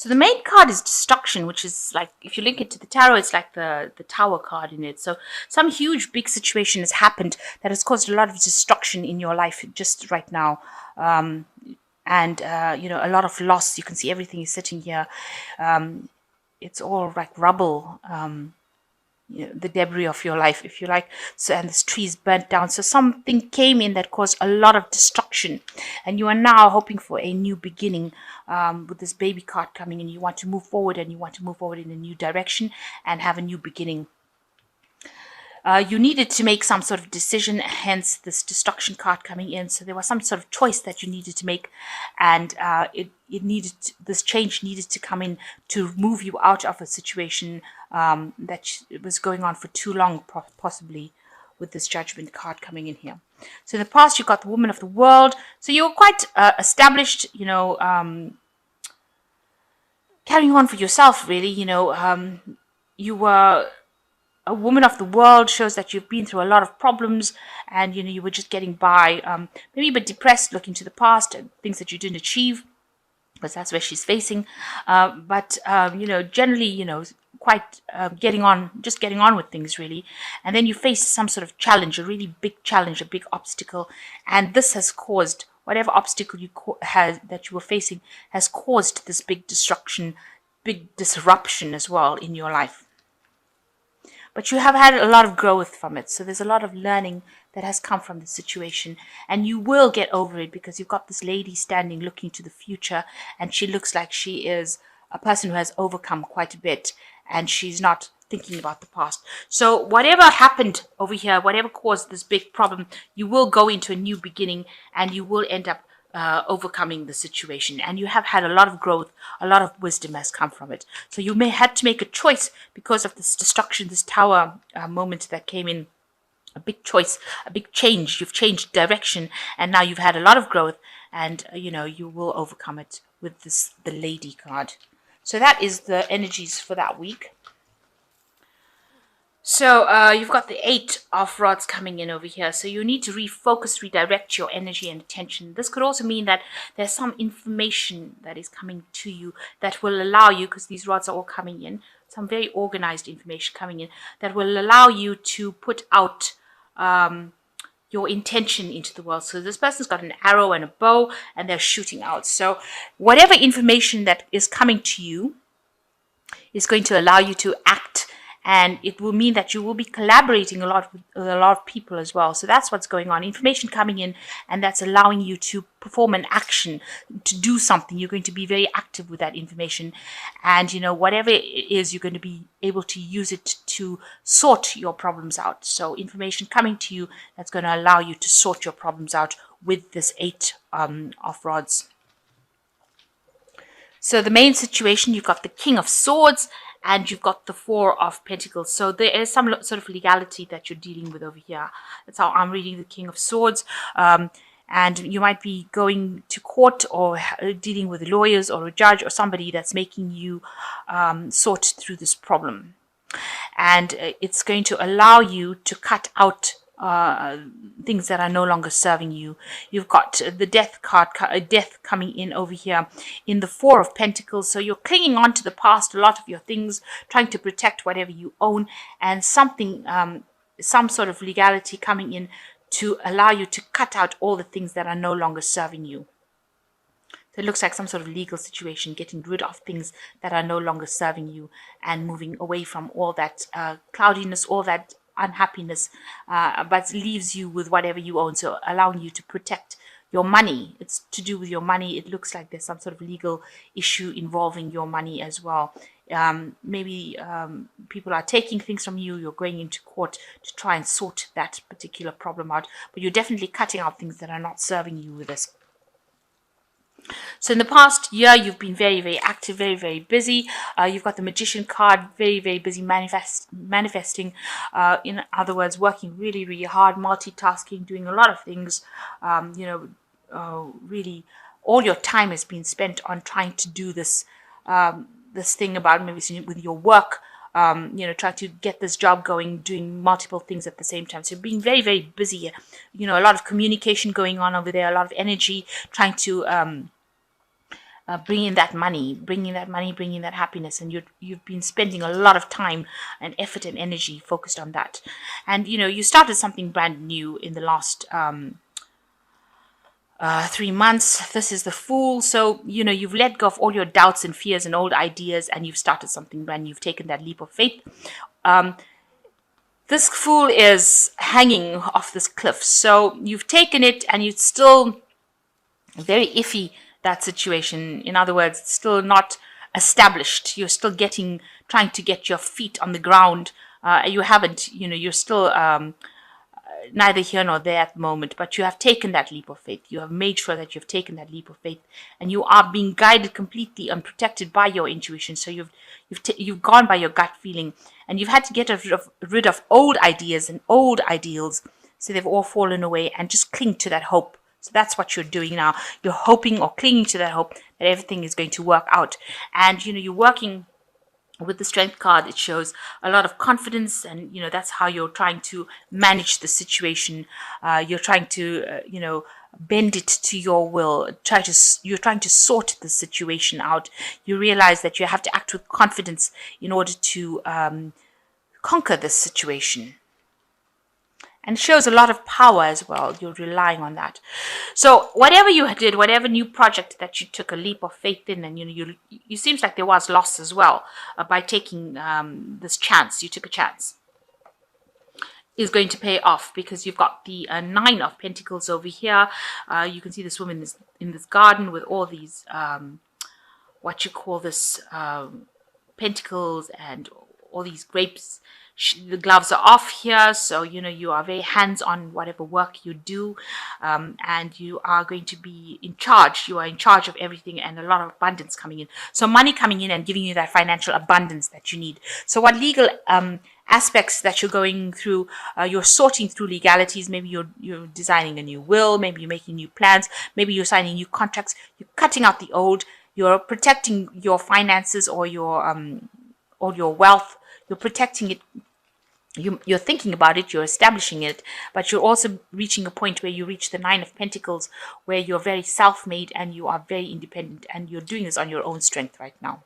So the main card is destruction, which is like, if you link it to the tarot, it's like the tower card in it. So some huge big situation has happened that has caused a lot of destruction in your life just right now. And a lot of loss. You can see everything is sitting here. It's all like rubble. The debris of your life, if you like. So, and this tree is burnt down. So something came in that caused a lot of destruction, and you are now hoping for a new beginning. With this baby card coming in, you want to move forward, and you want to move forward in a new direction and have a new beginning. You needed to make some sort of decision, hence this destruction card coming in. So there was some sort of choice that you needed to make, and this change needed to come in to move you out of a situation that was going on for too long, possibly, with this judgment card coming in here. So in the past, you got the woman of the world. So you were quite established, carrying on for yourself, really. You were a woman of the world, shows that you've been through a lot of problems, and you were just getting by, maybe a bit depressed, looking to the past and things that you didn't achieve, because that's where she's facing. But generally, quite getting on with things, really. And then you face some sort of challenge, a really big challenge, a big obstacle, and this has caused whatever obstacle that you were facing has caused this big destruction, big disruption as well in your life. But you have had a lot of growth from it. So there's a lot of learning that has come from the situation. And you will get over it, because you've got this lady standing looking to the future. And she looks like she is a person who has overcome quite a bit. And she's not thinking about the past. So whatever happened over here, whatever caused this big problem, you will go into a new beginning, and you will end up overcoming the situation. And you have had a lot of growth, a lot of wisdom has come from it. So you may had to make a choice because of this destruction, this tower moment that came in. A big choice, a big change. You've changed direction, and now you've had a lot of growth, and you will overcome it with the lady card. So that is the energies for that week. So you've got the 8 of rods coming in over here. So you need to refocus, redirect your energy and attention. This could also mean that there's some information that is coming to you that will allow you, because these rods are all coming in, some very organized information coming in, that will allow you to put out your intention into the world. So this person's got an arrow and a bow, and they're shooting out. So whatever information that is coming to you is going to allow you to act. And it will mean that you will be collaborating a lot with a lot of people as well. So that's what's going on. Information coming in, and that's allowing you to perform an action, to do something. You're going to be very active with that information. And, whatever it is, you're going to be able to use it to sort your problems out. So information coming to you that's going to allow you to sort your problems out with this 8 of rods. So the main situation, you've got the King of Swords, and you've got the 4 of Pentacles. So there is some sort of legality that you're dealing with over here. That's how I'm reading the King of Swords. And you might be going to court, or dealing with lawyers or a judge or somebody that's making you sort through this problem. And it's going to allow you to cut out things that are no longer serving you. You've got the death card, death coming in over here in the 4 of Pentacles. So you're clinging on to the past, a lot of your things, trying to protect whatever you own, and something, some sort of legality coming in to allow you to cut out all the things that are no longer serving you. So it looks like some sort of legal situation, getting rid of things that are no longer serving you, and moving away from all that cloudiness, all that unhappiness, but leaves you with whatever you own. So allowing you to protect your money. It's to do with your money. It looks like there's some sort of legal issue involving your money as well. Maybe people are taking things from you. You're going into court to try and sort that particular problem out, but you're definitely cutting out things that are not serving you with this. So in the past year, you've been very, very active, very, very busy. You've got the Magician card, very, very busy manifesting. In other words, working really, really hard, multitasking, doing a lot of things. Really, all your time has been spent on trying to do this thing about maybe with your work. Try to get this job going, doing multiple things at the same time. So being very, very busy, a lot of communication going on over there, a lot of energy, trying to bringing that money, bringing that happiness, and you've been spending a lot of time and effort and energy focused on that. And you started something brand new in the last 3 months. This is the Fool. So you've let go of all your doubts and fears and old ideas, and you've started something brand new. You've taken that leap of faith. This Fool is hanging off this cliff, so you've taken it, and you're still very iffy, that situation. In other words, it's still not established. You're still trying to get your feet on the ground. You haven't, you're still neither here nor there at the moment, but you have taken that leap of faith. You have made sure that you've taken that leap of faith, and you are being guided completely and protected by your intuition. So you've gone by your gut feeling, and you've had to get rid of old ideas and old ideals, so they've all fallen away, and just cling to that hope. So that's what you're doing now. You're hoping or clinging to that hope that everything is going to work out, and you're working. With the Strength card, it shows a lot of confidence, and that's how you're trying to manage the situation. You're trying to bend it to your will. You're trying to sort the situation out. You realize that you have to act with confidence in order to conquer this situation. And shows a lot of power as well. You're relying on that. So whatever you did, whatever new project that you took a leap of faith in, and you seems like there was loss as well by taking this chance. You took a chance. Is going to pay off, because you've got the 9 of Pentacles over here. You can see this woman is in this garden with all these what you call this pentacles and all these grapes. The gloves are off here, so you are very hands-on whatever work you do, and you are going to be in charge. You are in charge of everything, and a lot of abundance coming in. So money coming in and giving you that financial abundance that you need. So what legal aspects that you're going through, you're sorting through legalities. Maybe you're designing a new will, maybe you're making new plans, maybe you're signing new contracts, you're cutting out the old, you're protecting your finances or your wealth. You're protecting it. You're thinking about it, you're establishing it, but you're also reaching a point where you reach the 9 of Pentacles, where you're very self-made and you are very independent, and you're doing this on your own strength right now.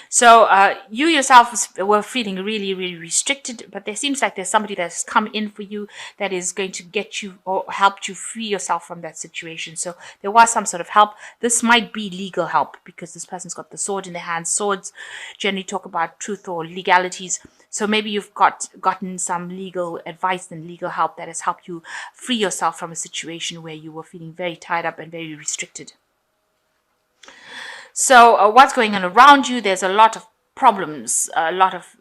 So you yourself were feeling really, really restricted, but there seems like there's somebody that's come in for you that is going to get you or help you free yourself from that situation. So there was some sort of help. This might be legal help, because this person's got the sword in their hands. Swords generally talk about truth or legalities. So maybe you've gotten some legal advice and legal help that has helped you free yourself from a situation where you were feeling very tied up and very restricted. So what's going on around you? There's a lot of problems.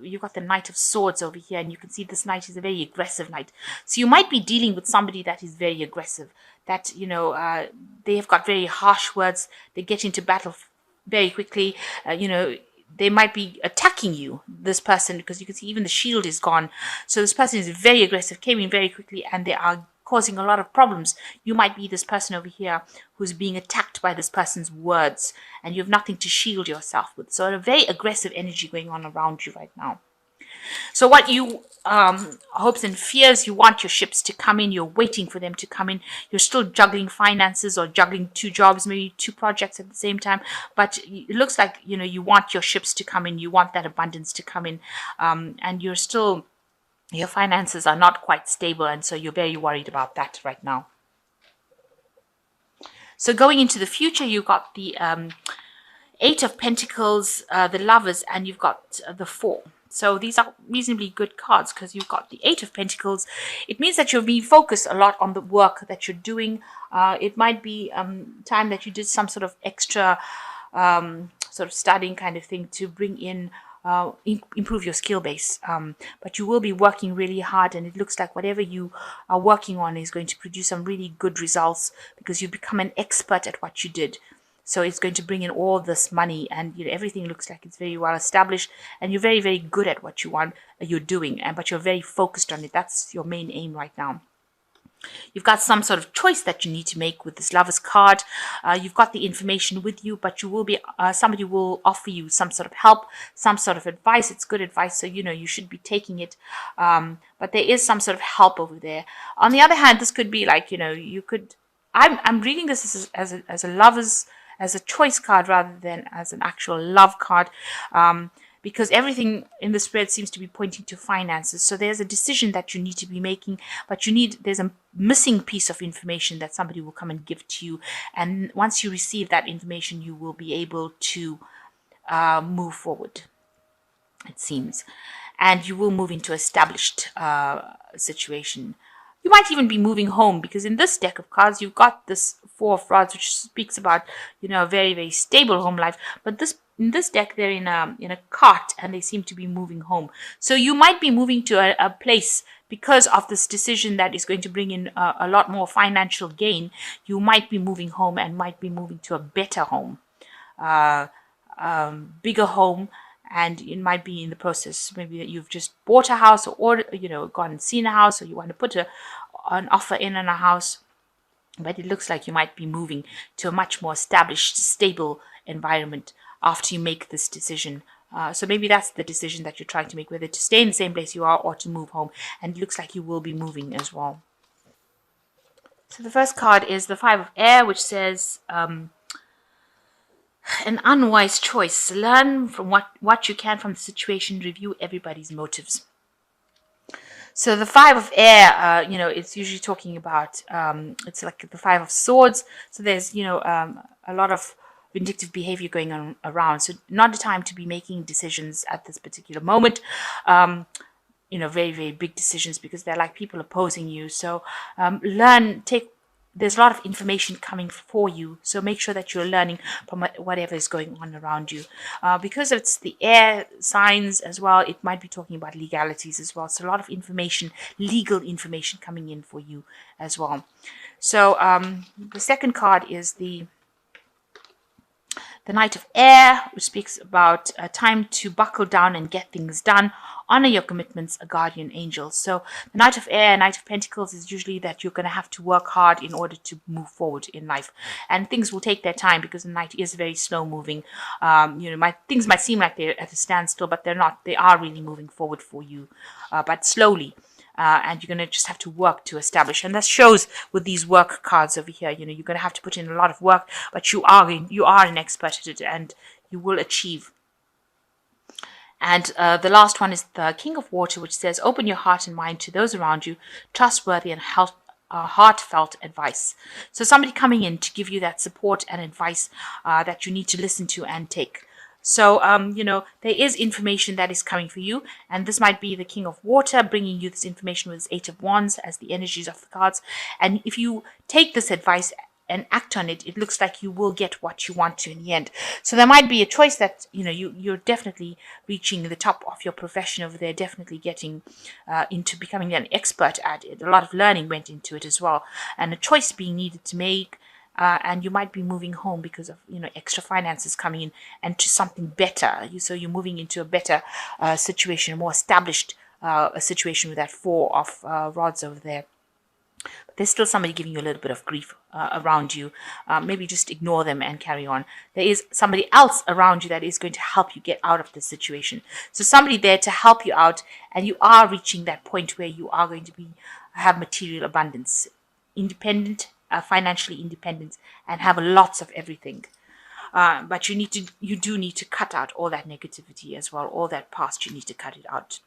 You've got the Knight of Swords over here, and you can see this knight is a very aggressive knight. So you might be dealing with somebody that is very aggressive, that they have got very harsh words. They get into battle very quickly. They might be attacking you, this person, because you can see even the shield is gone. So this person is very aggressive, came in very quickly, and they are causing a lot of problems. You might be this person over here who's being attacked by this person's words, and you have nothing to shield yourself with. So a very aggressive energy going on around you right now. So what you hopes and fears, you want your ships to come in, you're waiting for them to come in, you're still juggling finances or juggling 2 jobs, maybe 2 projects at the same time, but it looks like you want your ships to come in, you want that abundance to come in, and you're still, your finances are not quite stable, and so you're very worried about that right now. So going into the future, you've got the 8 of Pentacles, the Lovers, and you've got the 4. So these are reasonably good cards, because you've got the 8 of Pentacles. It means that you're being focused a lot on the work that you're doing. It might be time that you did some sort of extra sort of studying kind of thing to bring in improve your skill base, but you will be working really hard, and it looks like whatever you are working on is going to produce some really good results, because you become an expert at what you did. So it's going to bring in all this money, and everything looks like it's very well established, and you're very, very good at what you're doing, but you're very focused on it. That's your main aim right now. You've got some sort of choice that you need to make with this Lover's card. You've got the information with you, but you will be somebody will offer you some sort of help, some sort of advice. It's good advice, so you should be taking it. But there is some sort of help over there. On the other hand, this could be like you could. I'm reading this as a lover's as a choice card rather than as an actual love card. Because everything in the spread seems to be pointing to finances. So there's a decision that you need to be making, but there's a missing piece of information that somebody will come and give to you. And once you receive that information, you will be able to move forward, it seems. And you will move into established situation. You might even be moving home, because in this deck of cards, you've got this Four of Rods, which speaks about, a very, very stable home life. But in this deck, they're in a cart, and they seem to be moving home. So you might be moving to a place because of this decision that is going to bring in a lot more financial gain. You might be moving home and might be moving to a better home, bigger home. And it might be in the process, maybe that you've just bought a house, or gone and seen a house, or you want to put an offer in on a house. But it looks like you might be moving to a much more established, stable environment after you make this decision. So maybe that's the decision that you're trying to make, whether to stay in the same place you are or to move home. And it looks like you will be moving as well. So the first card is the Five of Air, which says, an unwise choice. Learn from what you can from the situation. Review everybody's motives. So the Five of Air, it's usually talking about, it's like the Five of Swords. So there's, a lot of vindictive behavior going on around. So not the time to be making decisions at this particular moment. Very, very big decisions, because they're like people opposing you. So there's a lot of information coming for you. So make sure that you're learning from whatever is going on around you. Because it's the air signs as well, it might be talking about legalities as well. So a lot of information, legal information coming in for you as well. So the second card is the Knight of Air, which speaks about a time to buckle down and get things done. Honor your commitments, a guardian angel. So the Knight of Air, Knight of Pentacles, is usually that you're going to have to work hard in order to move forward in life. And things will take their time, because the Knight is very slow moving. Things might seem like they're at a standstill, but they're not. They are really moving forward for you, but slowly. And you're going to just have to work to establish. And that shows with these work cards over here. You're going to have to put in a lot of work, but you are an expert at it, and you will achieve. And the last one is the King of Water, which says, open your heart and mind to those around you, trustworthy and heartfelt advice. So somebody coming in to give you that support and advice that you need to listen to and take. So, there is information that is coming for you, and this might be the King of Water bringing you this information with his Eight of Wands as the energies of the cards. And if you take this advice and act on it, it looks like you will get what you want to in the end. So there might be a choice that, you're definitely reaching the top of your profession over there, definitely getting into becoming an expert at it. A lot of learning went into it as well, and a choice being needed to make. And you might be moving home because of, extra finances coming in and to something better. So you're moving into a better situation, a more established a situation with that Four of Rods over there. But there's still somebody giving you a little bit of grief around you. Maybe just ignore them and carry on. There is somebody else around you that is going to help you get out of this situation. So somebody there to help you out, and you are reaching that point where you are going to have material abundance, independent, financially independent, and have lots of everything. But you do need to cut out all that negativity as well. All that past, you need to cut it out.